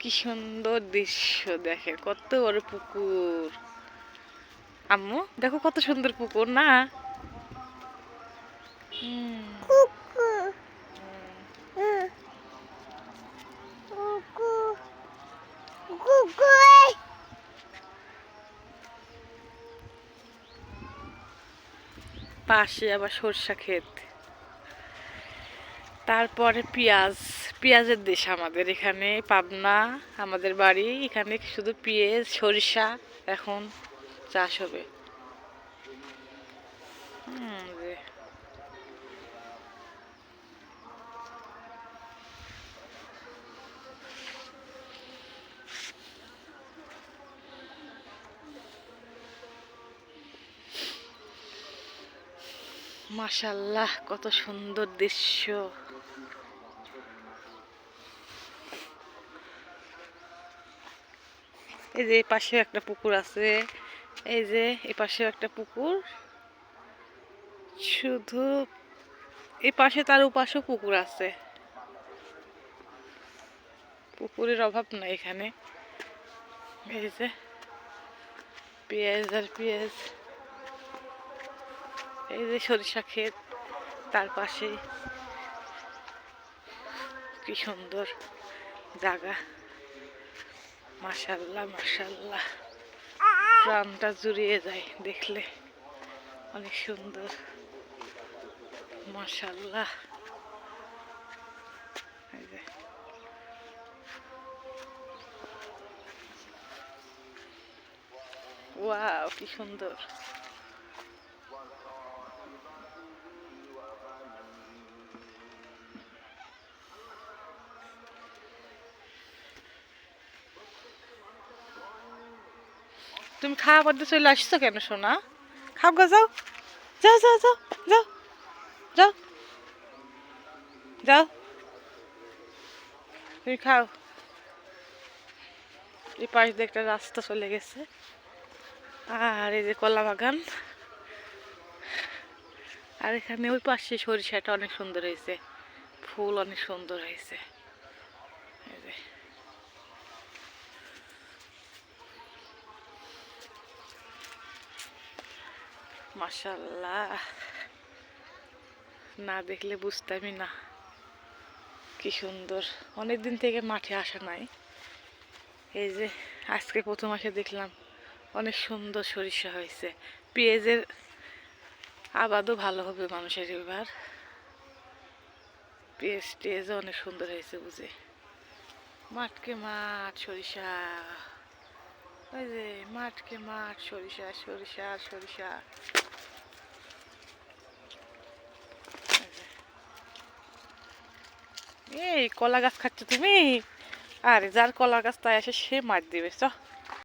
কি সুন্দর দৃশ্য, দেখে কত বড় পুকুর। আম্মু দেখো কত সুন্দর পুকুর না? পাশে আবার সরষা ক্ষেত, তারপরে পেঁয়াজের দেশ আমাদের এখানে পাবনা, আমাদের বাড়ি এখানে শুধু পেঁয়াজ সরিষা এখন চাষ হবে। মাশাআল্লাহ কত সুন্দর দৃশ্য। এই যে পাশে একটা পুকুর আছে, এই যে এই পাশে একটা পুকুর, শুধু এই পাশে তার ওপাশেও পুকুর আছে। পুকুরের অভাব নাই এখানে। এই যে পেঁয়াজ আর পেঁয়াজ, এই যে সরিষা ক্ষেত তার পাশে, কি সুন্দর জায়গা। মাশাআল্লাহ মাশাআল্লাহ, প্রাণটা জুড়িয়ে যায় দেখলে, অনেক সুন্দর। মাশাআল্লাহ, ওয়াও কি সুন্দর। তুমি খাওয়া করতে চলে আসছো কেন সোনা? খাও গা, যাও যাও যাও যাও যাও যাও যাও, তুমি খাও। এই পাশ দিয়ে একটা রাস্তা চলে গেছে, আর এই যে কলা বাগান, আর এখানে ওই পাশে সরিষাটা অনেক সুন্দর হয়েছে, ফুল অনেক সুন্দর হয়েছে। মাশাআল্লাহ, না দেখলে বুঝতামই না কি সুন্দর। অনেকদিন থেকে মাঠে আসা নাই, এই যে আজকে প্রথম আসে দেখলাম অনেক সুন্দর সরিষা হয়েছে। পেঁয়াজের আবাদও ভালো হবে মানুষের এবার, পেঁয়াজ টেয়াজও অনেক সুন্দর হয়েছে বুঝে। মাঠকে মাঠ সরিষা, ওই যে মাঠকে মাঠ সরিষা সরিষা সরিষা। এই কলা গাছ খাচ্ছ তুমি? আরে যার কলা গাছ তাই আসে সে মার দিবে, চ।